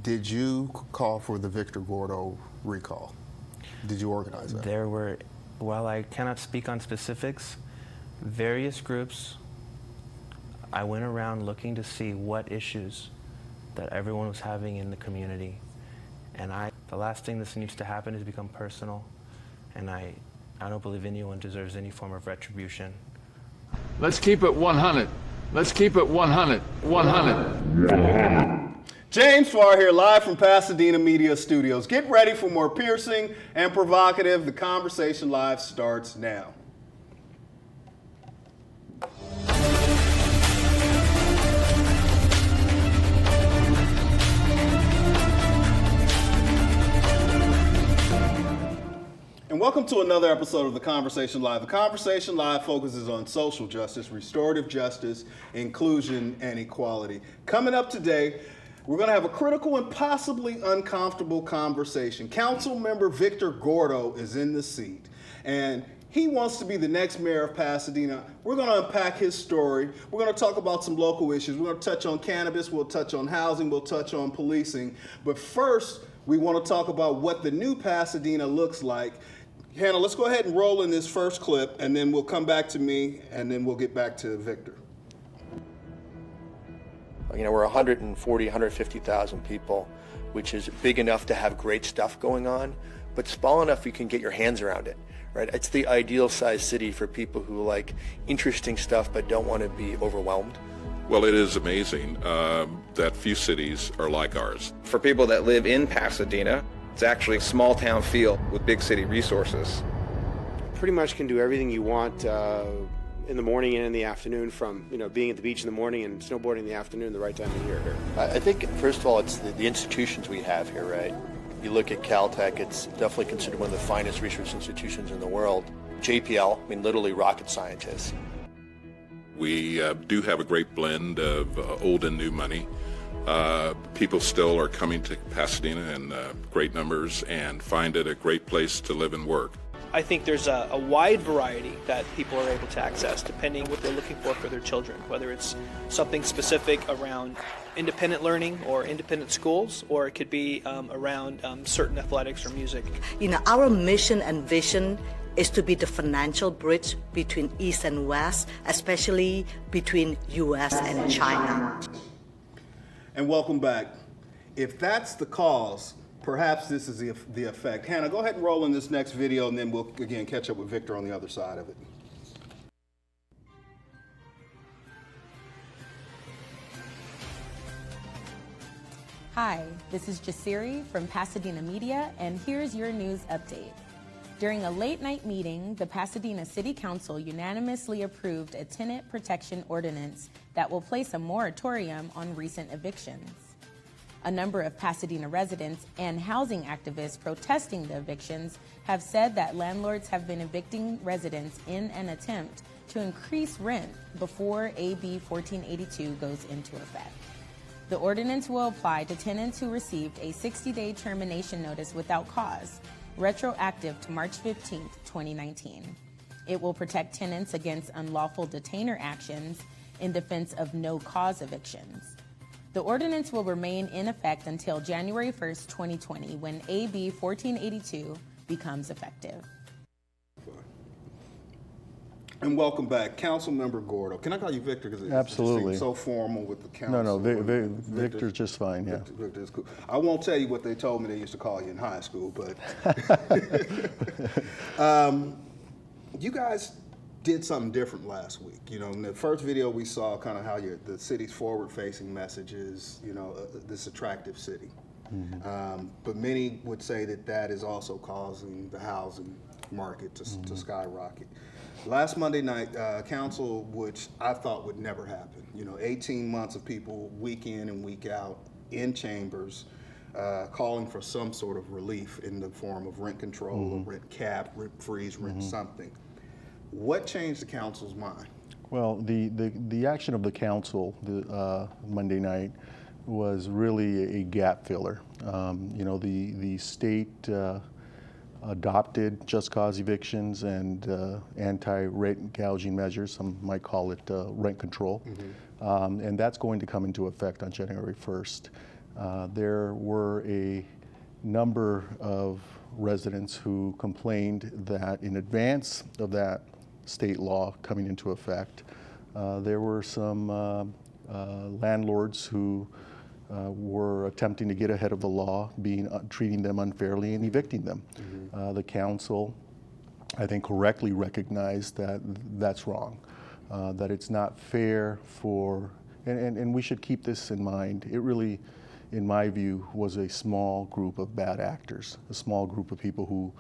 Did you call for the Victor Gordo recall? Did you organize that? There were, while I cannot speak on specifics, various groups, I went around looking to see what issues that everyone was having in the community. And the last thing this needs to happen is become personal. And I don't believe anyone deserves any form of retribution. Let's keep it 100. Let's keep it 100. 100. James Farr here, live from Pasadena Media Studios. Get ready for more piercing and provocative. The Conversation Live starts now. And welcome to another episode of The Conversation Live. The Conversation Live focuses on social justice, restorative justice, inclusion, and equality. Coming up today, we're going to have a critical and possibly uncomfortable conversation. Council member Victor Gordo is in the seat, and he wants to be the next mayor of Pasadena. We're going to unpack his story. We're going to talk about some local issues. We're going to touch on cannabis. We'll touch on housing. We'll touch on policing. But first, we want to talk about what the new Pasadena looks like. Hannah, let's go ahead and roll in this first clip, and then we'll come back to me, and then we'll get back to Victor. You know, we're 140, 150,000 people, which is big enough to have great stuff going on, but small enough you can get your hands around it, right? It's the ideal size city for people who like interesting stuff but don't want to be overwhelmed. Well, it is amazing that few cities are like ours. For people that live in Pasadena, it's actually a small town feel with big city resources. Pretty much can do everything you want in the morning and in the afternoon, from being at the beach in the morning and snowboarding in the afternoon, the right time of year here. I think, first of all, it's the institutions we have here, right? You look at Caltech, it's definitely considered one of the finest research institutions in the world. JPL, I mean, literally rocket scientists. We do have a great blend of old and new money. People still are coming to Pasadena in great numbers and find it a great place to live and work. I think there's a wide variety that people are able to access depending what they're looking for their children, whether it's something specific around independent learning or independent schools, or it could be around certain athletics or music. Our mission and vision is to be the financial bridge between East and West, especially between U.S. and China. And welcome back. If that's the cause, perhaps this is the effect. Hannah, go ahead and roll in this next video, and then we'll, again, catch up with Victor on the other side of it. Hi, this is Jasiri from Pasadena Media, and here's your news update. During a late-night meeting, the Pasadena City Council unanimously approved a tenant protection ordinance that will place a moratorium on recent evictions. A number of Pasadena residents and housing activists protesting the evictions have said that landlords have been evicting residents in an attempt to increase rent before AB 1482 goes into effect. The ordinance will apply to tenants who received a 60-day termination notice without cause, retroactive to March 15, 2019. It will protect tenants against unlawful detainer actions in defense of no-cause evictions. The ordinance will remain in effect until January 1st, 2020, when AB 1482 becomes effective. And welcome back, Councilmember Gordo. Can I call you Victor? Because it seems so formal with the council. No, Victor's just fine, yeah. Victor's cool. I won't tell you what they told me they used to call you in high school, but you guys did something different last week. In the first video we saw kind of how the city's forward-facing message is, this attractive city. Mm-hmm. But many would say that is also causing the housing market to skyrocket. Last Monday night, council, which I thought would never happen, 18 months of people week in and week out in chambers, calling for some sort of relief in the form of rent control, or rent cap, rent freeze, rent something. What changed the council's mind? Well, the action of the council Monday night was really a gap filler. The state adopted just cause evictions and anti-rent gouging measures. Some might call it rent control. And that's going to come into effect on January 1st. There were a number of residents who complained that in advance of that state law coming into effect, there were some landlords who were attempting to get ahead of the law, treating them unfairly and evicting them. The council, I think, correctly recognized that that's wrong, that it's not fair for, and we should keep this in mind. It really, in my view, was a small group of bad actors, a small group of people who,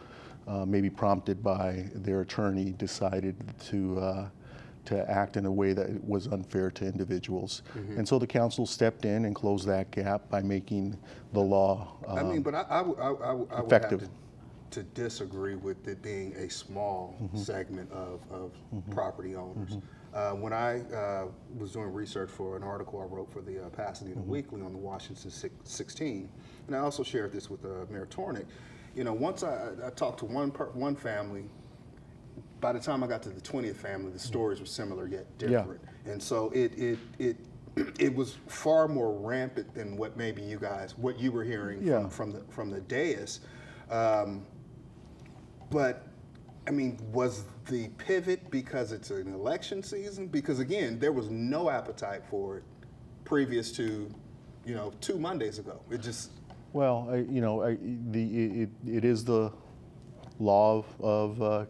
maybe prompted by their attorney, decided to act in a way that was unfair to individuals. And so the council stepped in and closed that gap by making the law I mean, but I would effective. have to disagree with it being a small segment of property owners. When I was doing research for an article I wrote for the Pasadena Weekly on the Washington 16, and I also shared this with Mayor Tornick, you know, once I talked to one family, by the time I got to the 20th family, the stories were similar yet different. Yeah. And so it was far more rampant than what maybe what you were hearing from the dais. But I mean, was the pivot because it's an election season? Because again, there was no appetite for it previous to, 2 Mondays ago. It just. Well, it is the law of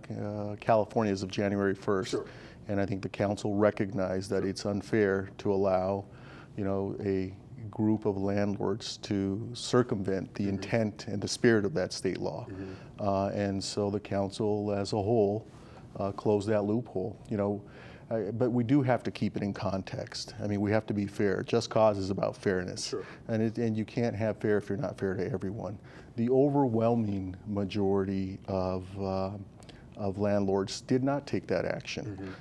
California as of January 1st. Sure. And I think the council recognized that it's unfair to allow, a group of landlords to circumvent the intent and the spirit of that state law. And so the council as a whole closed that loophole. But we do have to keep it in context. I mean, we have to be fair. Just cause is about fairness. Sure. And you can't have fair if you're not fair to everyone. The overwhelming majority of landlords did not take that action.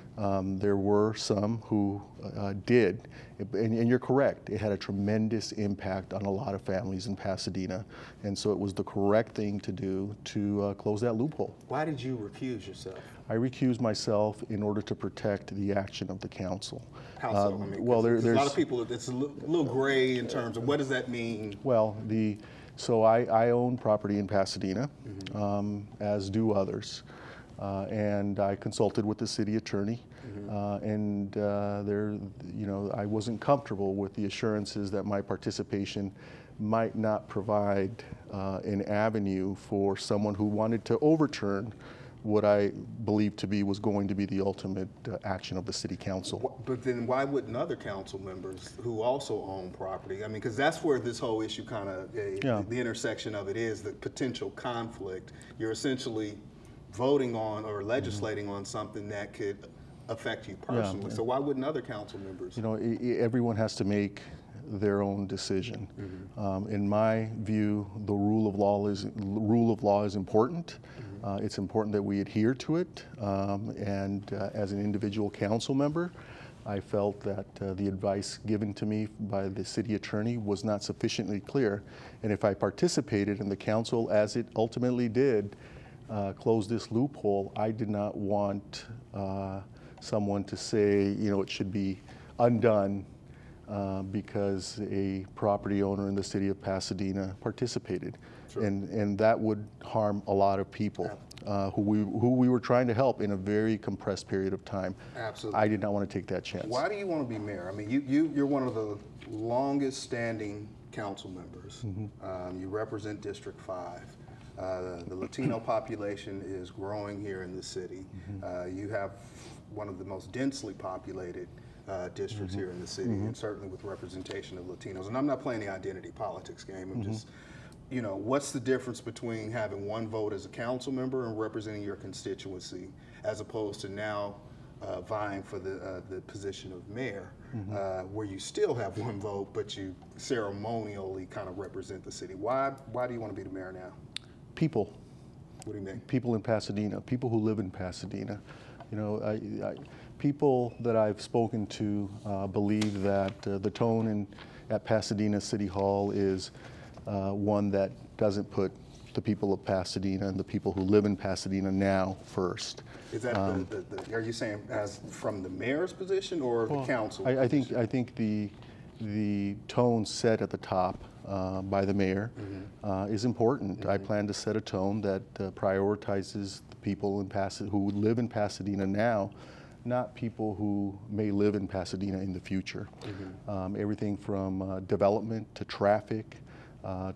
There were some who did, and you're correct, it had a tremendous impact on a lot of families in Pasadena, and so it was the correct thing to do to close that loophole. Why did you recuse yourself? I recused myself in order to protect the action of the council. How so? I mean, well, there's a lot of people, it's a little gray in terms of what does that mean? Well, so I own property in Pasadena, as do others. And I consulted with the city attorney, and I wasn't comfortable with the assurances that my participation might not provide an avenue for someone who wanted to overturn what I believed to be was going to be the ultimate action of the city council. But then why wouldn't other council members who also own property? I mean, because that's where this whole issue kind of, the intersection of it is, the potential conflict. You're essentially voting on or legislating on something that could affect you personally. So why wouldn't other council members? Everyone has to make their own decision. In my view, the rule of law is important. It's important that we adhere to it. And as an individual council member, I felt that the advice given to me by the city attorney was not sufficiently clear. And if I participated in the council, as it ultimately did, close this loophole, I did not want someone to say, it should be undone because a property owner in the city of Pasadena participated. Sure. And that would harm a lot of people who we were trying to help in a very compressed period of time. Absolutely. I did not want to take that chance. Why do you want to be mayor? I mean, you're one of the longest standing council members. You represent District 5. The Latino population is growing here in the city. You have one of the most densely populated districts here in the city, and certainly with representation of Latinos. And I'm not playing the identity politics game. I'm just, what's the difference between having one vote as a council member and representing your constituency, as opposed to now vying for the position of mayor, where you still have one vote, but you ceremonially kind of represent the city? Why do you want to be the mayor now? People. What do you mean? People in Pasadena, people who live in Pasadena. People that I've spoken to believe that the tone at Pasadena City Hall is one that doesn't put the people of Pasadena and the people who live in Pasadena now first. Is that are you saying as from the mayor's position or the council? I think the tone set at the top by the mayor is important. I plan to set a tone that prioritizes the people who live in Pasadena now, not people who may live in Pasadena in the future. Everything from development to traffic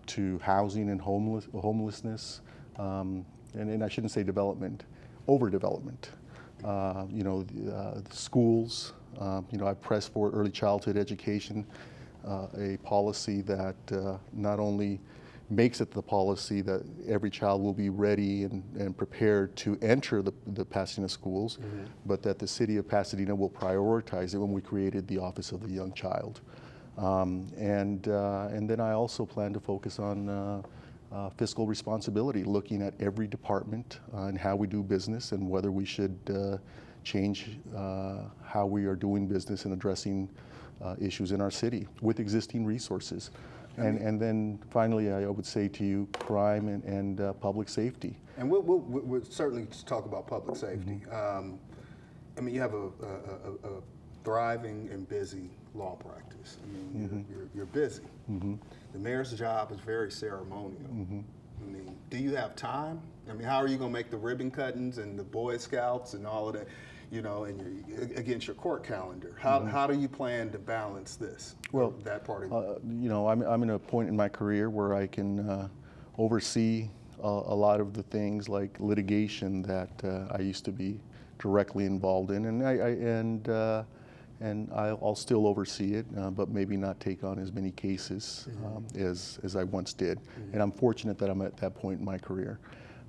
to housing and homelessness, and I shouldn't say development, overdevelopment. The schools. I press for early childhood education, a policy that not only makes it the policy that every child will be ready and prepared to enter the Pasadena schools, but that the city of Pasadena will prioritize it when we created the Office of the Young Child. And then I also plan to focus on fiscal responsibility, looking at every department and how we do business and whether we should change how we are doing business and addressing issues in our city with existing resources. And then finally, I would say to you, crime and public safety. And we'll certainly talk about public safety. You have a thriving and busy law practice. You're busy. The mayor's job is very ceremonial. Do you have time? How are you going to make the ribbon cuttings and the Boy Scouts and all of that, and against your court calendar? How do you plan to balance this? Well, that part of it? I'm in a point in my career where I can oversee a lot of the things like litigation that I used to be directly involved in, and I'll still oversee it, but maybe not take on as many cases as I once did. And I'm fortunate that I'm at that point in my career.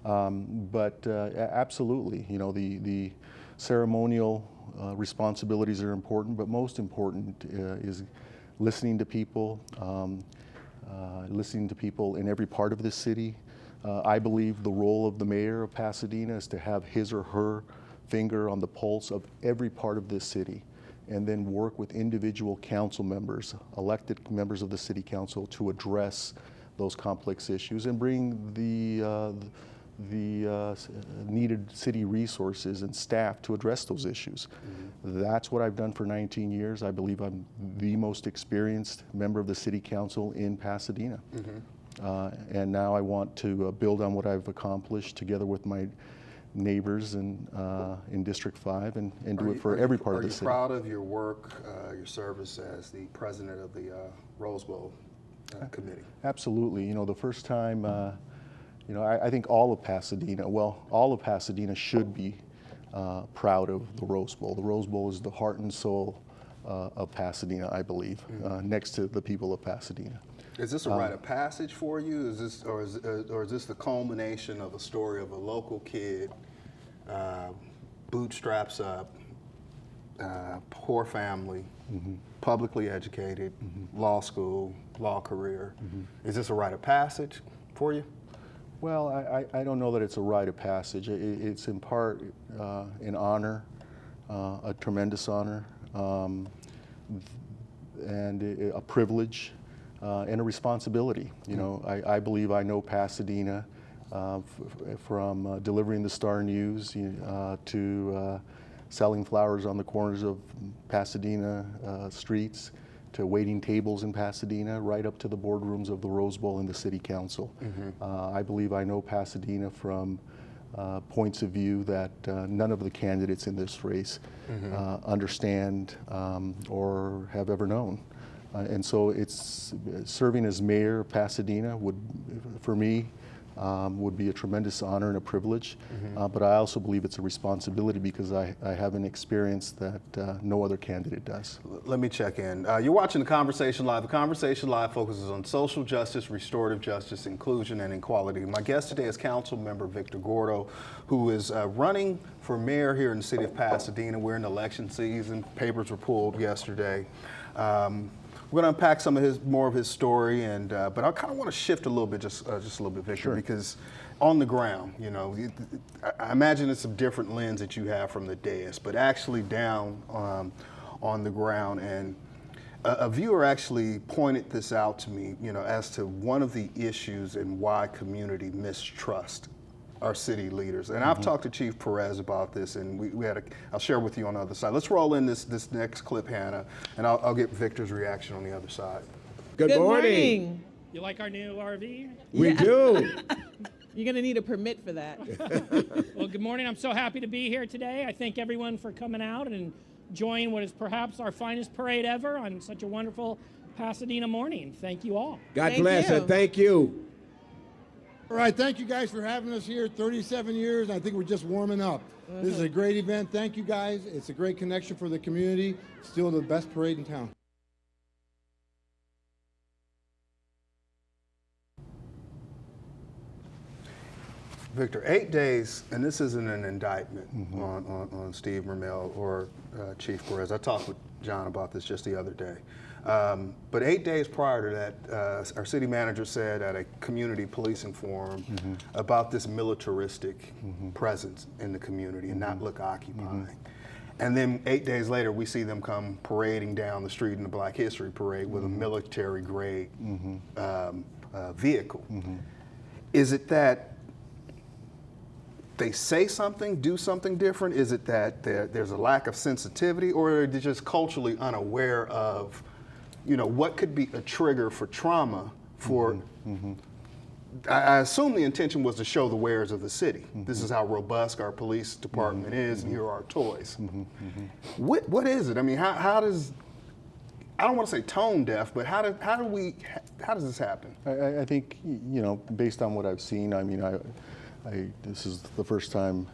But absolutely, the ceremonial responsibilities are important, but most important is listening to people in every part of this city. I believe the role of the mayor of Pasadena is to have his or her finger on the pulse of every part of this city, and then work with individual council members, elected members of the city council, to address those complex issues and bring the needed city resources and staff to address those issues. That's what I've done for 19 years. I believe I'm the most experienced member of the city council in Pasadena. And now I want to build on what I've accomplished together with my neighbors in District 5 and do it for every part of the city. Are you proud of your work, your service as the president of the Rose Bowl committee? Absolutely. The first time, I think all of Pasadena should be proud of the Rose Bowl. The Rose Bowl is the heart and soul of Pasadena, I believe, next to the people of Pasadena. Is this a rite of passage for you? Is this the culmination of a story of a local kid, bootstraps up, poor family, publicly educated, law school, law career? Is this a rite of passage for you? Well, I don't know that it's a rite of passage. It's in part an honor, a tremendous honor, and a privilege. And a responsibility. I believe I know Pasadena from delivering the Star News to selling flowers on the corners of Pasadena streets, to waiting tables in Pasadena, right up to the boardrooms of the Rose Bowl and the City Council. I believe I know Pasadena from points of view that none of the candidates in this race understand or have ever known. And so it's serving as mayor of Pasadena for me, would be a tremendous honor and a privilege. But I also believe it's a responsibility because I have an experience that no other candidate does. Let me check in. You're watching The Conversation Live. The Conversation Live focuses on social justice, restorative justice, inclusion, and equality. My guest today is Council Member Victor Gordo, who is running for mayor here in the city of Pasadena. We're in election season. Papers were pulled yesterday. We're going to unpack more of his story, but I kind of want to shift a little bit, just a little bit, Victor, because on the ground, I imagine it's a different lens that you have from the dais, but actually down on the ground, and a viewer actually pointed this out to me, as to one of the issues and why community mistrust our city leaders. And I've talked to Chief Perez about this, and I'll share with you on the other side. Let's roll in this next clip, Hannah, and I'll get Victor's reaction on the other side. Good morning. You like our new RV? We do. You're going to need a permit for that. Well, good morning. I'm so happy to be here today. I thank everyone for coming out and enjoying what is perhaps our finest parade ever on such a wonderful Pasadena morning. Thank you all. God bless and thank you. All right, thank you guys for having us here. 37 years, I think we're just warming up. This is a great event. Thank you guys. It's a great connection for the community. Still the best parade in town. Victor, 8 days, and this isn't an indictment on Steve Mermel or Chief Perez. I talked with John about this just the other day. But 8 days prior to that, our city manager said at a community policing forum about this militaristic presence in the community and not look occupying. And then 8 days later, we see them come parading down the street in the Black History Parade with a military-grade vehicle. Is it that they say something, do something different? Is it that there's a lack of sensitivity, or are they just culturally unaware of, what could be a trigger for trauma for, I assume the intention was to show the wares of the city. This is how robust our police department is, and here are our toys. What is it? I mean, how does, I don't want to say tone deaf, but how does this happen? I think, based on what I've seen, I mean, this is the first time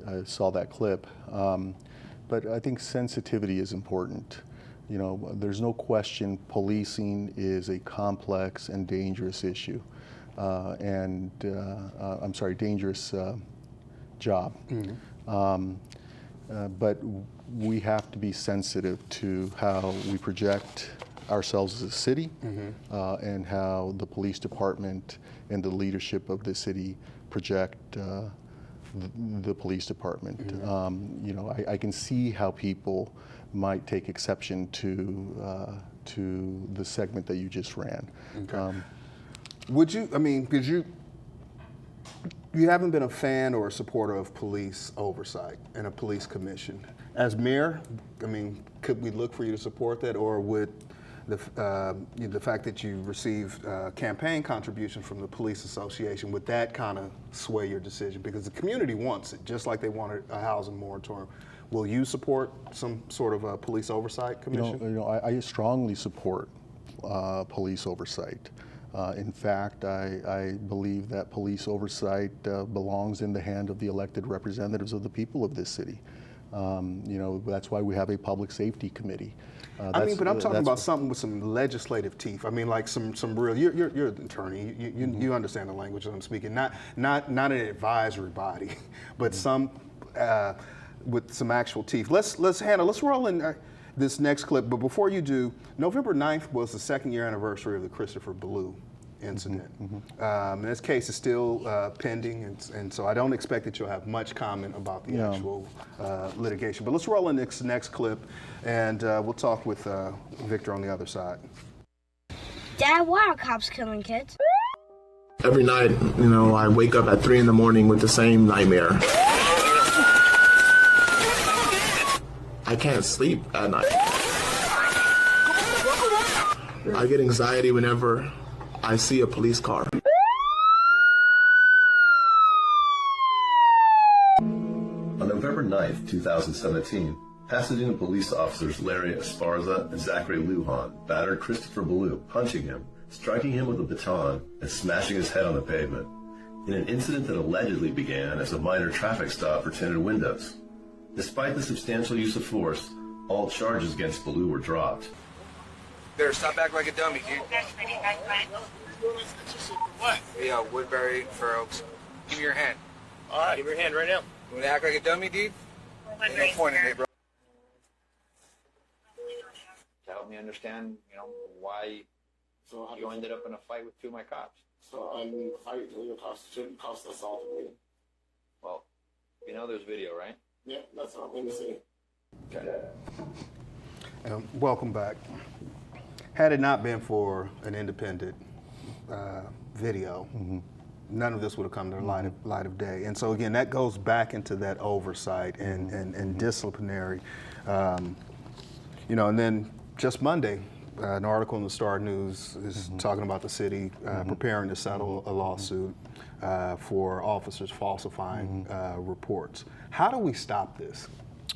I saw that clip, but I think sensitivity is important. There's no question policing is a complex and dangerous issue, dangerous job. But we have to be sensitive to how we project ourselves as a city and how the police department and the leadership of the city project the police department. I can see how people might take exception to the segment that you just ran. Okay. Would you? I mean, because you haven't been a fan or a supporter of police oversight and a police commission. As mayor, I mean, could we look for you to support that, or would the fact that you received campaign contribution from the police association, would that kind of sway your decision? Because the community wants it, just like they wanted a housing moratorium. Will you support some sort of a police oversight commission? I strongly support police oversight. In fact, I believe that police oversight belongs in the hand of the elected representatives of the people of this city. That's why we have a public safety committee. But I'm talking about something with some legislative teeth. I mean, like some real. You're an attorney. You understand the language that I'm speaking. Not an advisory body, but some with some actual teeth. Let's roll in this next clip. But before you do, November 9th was the 2nd year anniversary of the Christopher Blue incident. And this case is still pending, and so I don't expect that you'll have much comment about the actual litigation. But let's roll in this next clip, and we'll talk with Victor on the other side. Dad, why are cops killing kids? Every night, I wake up at 3 in the morning with the same nightmare. I can't sleep at night. I get anxiety whenever I see a police car. On November 9th, 2017, Pasadena police officers Larry Esparza and Zachary Lujan battered Christopher Blue, punching him, striking him with a baton, and smashing his head on the pavement, in an incident that allegedly began as a minor traffic stop for tinted windows. Despite the substantial use of force, all charges against Blue were dropped. Better stop acting like a dummy, dude. What? Yeah, Woodbury, Fair Oaks. Give me your hand. All right. Give me your hand right now. You want to act like a dummy, dude? Ain't no point in it, bro. To help me understand, why you ended up in a fight with 2 of my cops. So the fight shouldn't cost us all the meeting. Well, there's video, right? Yeah, that's what I'm going to see. Okay. Welcome back. Had it not been for an independent video, none of this would have come to the light of day. And so again, that goes back into that oversight and disciplinary. And then just Monday, an article in the Star News is talking about the city preparing to settle a lawsuit for officers falsifying reports. How do we stop this?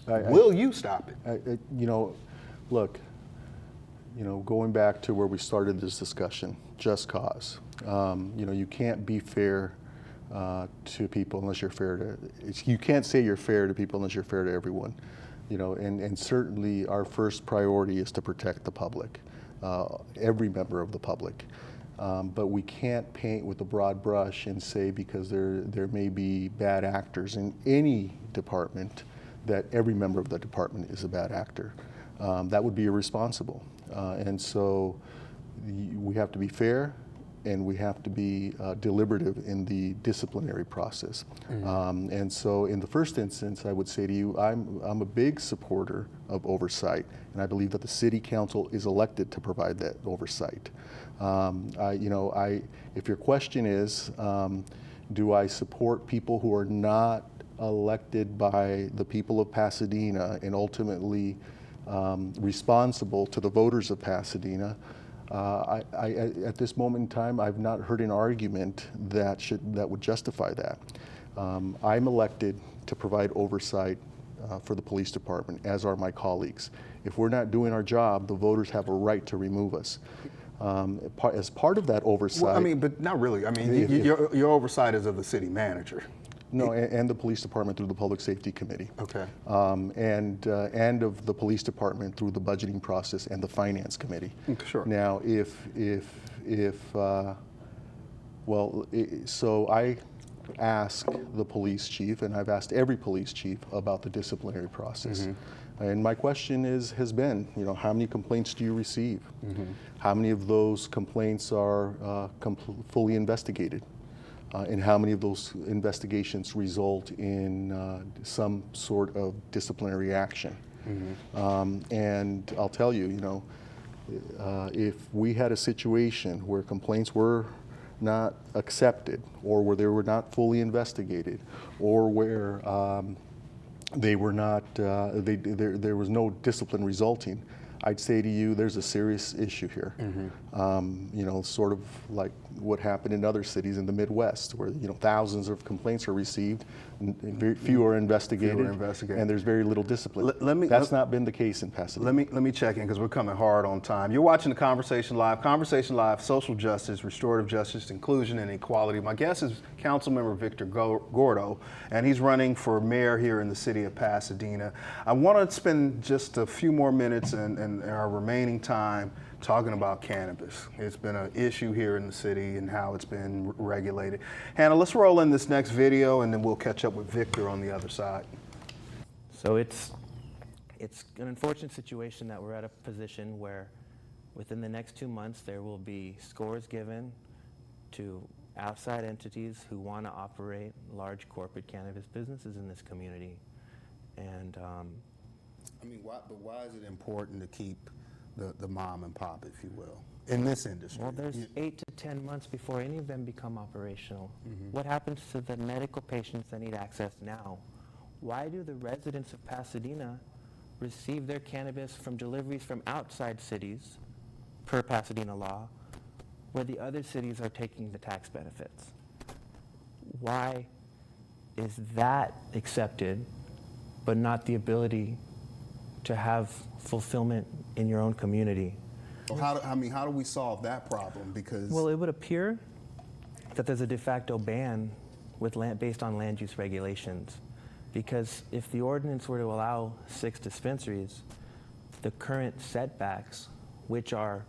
Will you stop it? Look, going back to where we started this discussion, just cause. You can't be fair to people unless you're fair to. You can't say you're fair to people unless you're fair to everyone. And certainly our first priority is to protect the public, every member of the public. But we can't paint with a broad brush and say because there may be bad actors in any department that every member of the department is a bad actor. That would be irresponsible. And so we have to be fair and we have to be deliberative in the disciplinary process. And so in the first instance, I would say to you, I'm a big supporter of oversight, and I believe that the city council is elected to provide that oversight. If your question is, do I support people who are not elected by the people of Pasadena and ultimately responsible to the voters of Pasadena? At this moment in time, I've not heard an argument that would justify that. I'm elected to provide oversight for the police department, as are my colleagues. If we're not doing our job, the voters have a right to remove us. As part of that oversight, but not really. Your oversight is of the city manager. No, and the police department through the Public Safety Committee. Okay. And of the police department through the budgeting process and the Finance Committee. Sure. Now, so I ask the police chief, and I've asked every police chief about the disciplinary process. And my question has been, how many complaints do you receive? How many of those complaints are fully investigated? And how many of those investigations result in some sort of disciplinary action? And I'll tell you, if we had a situation where complaints were not accepted, or where they were not fully investigated, or where they were not, there was no discipline resulting, I'd say to you, there's a serious issue here. Sort of like what happened in other cities in the Midwest, where thousands of complaints are received, and very few are investigated, and there's very little discipline. That's not been the case in Pasadena. Let me check in because we're coming hard on time. You're watching The Conversation Live. Conversation Live, social justice, restorative justice, inclusion, and equality. My guest is Councilmember Victor Gordo, and he's running for mayor here in the city of Pasadena. I want to spend just a few more minutes in our remaining time talking about cannabis. It's been an issue here in the city and how it's been regulated. Hannah, let's roll in this next video and then we'll catch up with Victor on the other side. So it's an unfortunate situation that we're at a position where within the next 2 months there will be scores given to outside entities who want to operate large corporate cannabis businesses in this community. And why is it important to keep the mom and pop, if you will, in this industry? Well, there's 8 to 10 months before any of them become operational. What happens to the medical patients that need access now? Why do the residents of Pasadena receive their cannabis from deliveries from outside cities, per Pasadena law, where the other cities are taking the tax benefits? Why is that accepted, but not the ability to have fulfillment in your own community? Well, how do we solve that problem? Because it would appear that there's a de facto ban based on land use regulations. Because if the ordinance were to allow 6 dispensaries, the current setbacks, which are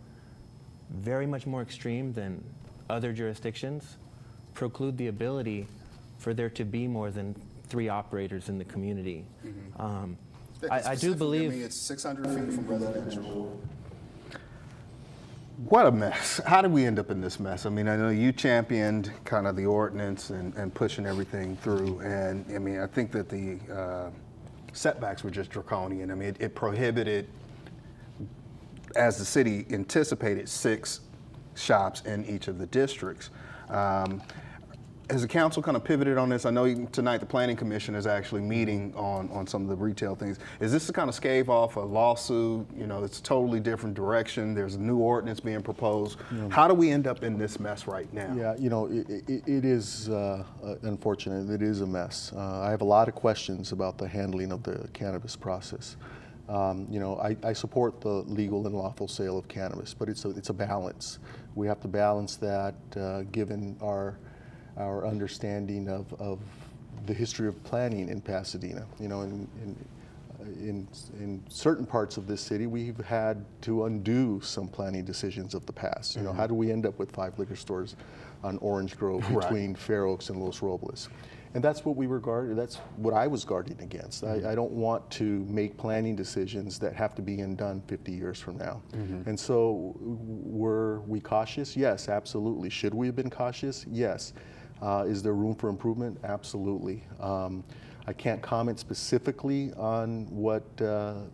very much more extreme than other jurisdictions, preclude the ability for there to be more than 3 operators in the community. I do believe it's 600 feet from residential. What a mess. How did we end up in this mess? I know you championed kind of the ordinance and pushing everything through. And I think that the setbacks were just draconian. It prohibited, as the city anticipated, 6 shops in each of the districts. Has the council kind of pivoted on this? I know tonight the Planning Commission is actually meeting on some of the retail things. Is this to kind of stave off a lawsuit? You know, it's a totally different direction. There's a new ordinance being proposed. How do we end up in this mess right now? Yeah, you know, it is unfortunate. It is a mess. I have a lot of questions about the handling of the cannabis process. You know, I support the legal and lawful sale of cannabis, but it's a balance. We have to balance that given our understanding of the history of planning in Pasadena. You know, in certain parts of this city, we've had to undo some planning decisions of the past. You know, how do we end up with 5 liquor stores on Orange Grove between Fair Oaks and Los Robles? And that's what that's what I was guarding against. I don't want to make planning decisions that have to be undone 50 years from now. And so were we cautious? Yes, absolutely. Should we have been cautious? Yes. Is there room for improvement? Absolutely. I can't comment specifically on what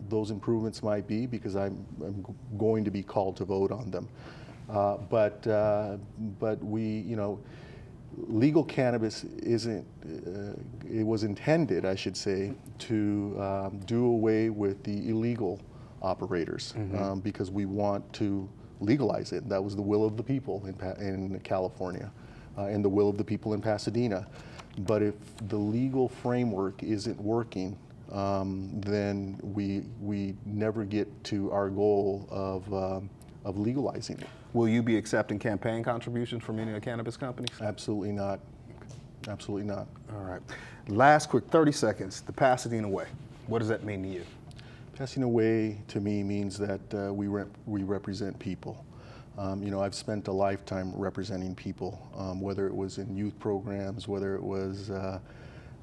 those improvements might be because I'm going to be called to vote on them. But we, you know, legal cannabis isn't, it was intended, I should say, to do away with the illegal operators because we want to legalize it. That was the will of the people in California and the will of the people in Pasadena. But if the legal framework isn't working, then we never get to our goal of legalizing it. Will you be accepting campaign contributions from any of the cannabis companies? Absolutely not. Absolutely not. All right. Last quick 30 seconds, the Pasadena Way. What does that mean to you? Pasadena Way to me means that we represent people. You know, I've spent a lifetime representing people, whether it was in youth programs, whether it was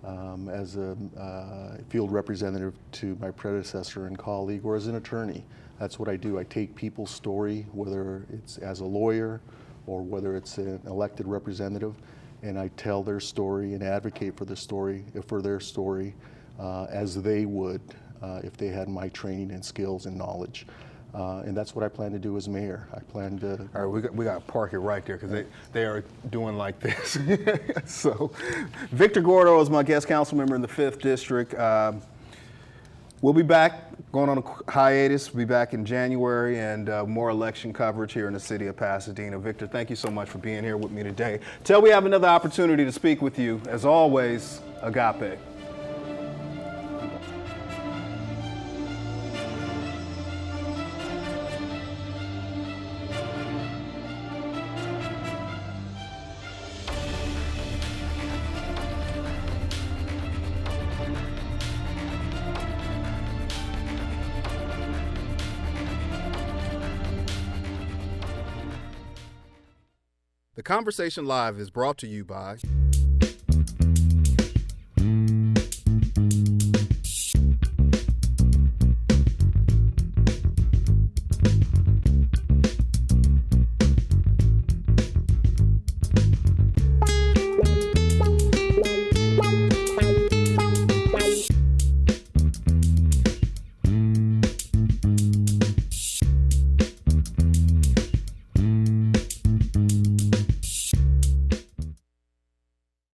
as a field representative to my predecessor and colleague, or as an attorney. That's what I do. I take people's story, whether it's as a lawyer or whether it's an elected representative, and I tell their story and advocate for their story as they would if they had my training and skills and knowledge. And that's what I plan to do as mayor. I plan to. All right, we got to park it right there because they are doing like this. So, Victor Gordo is my guest council member in the 5th District. We'll be back, going on a hiatus. We'll be back in January and more election coverage here in the city of Pasadena. Victor, thank you so much for being here with me today. Till we have another opportunity to speak with you, as always, agape. The Conversation Live is brought to you by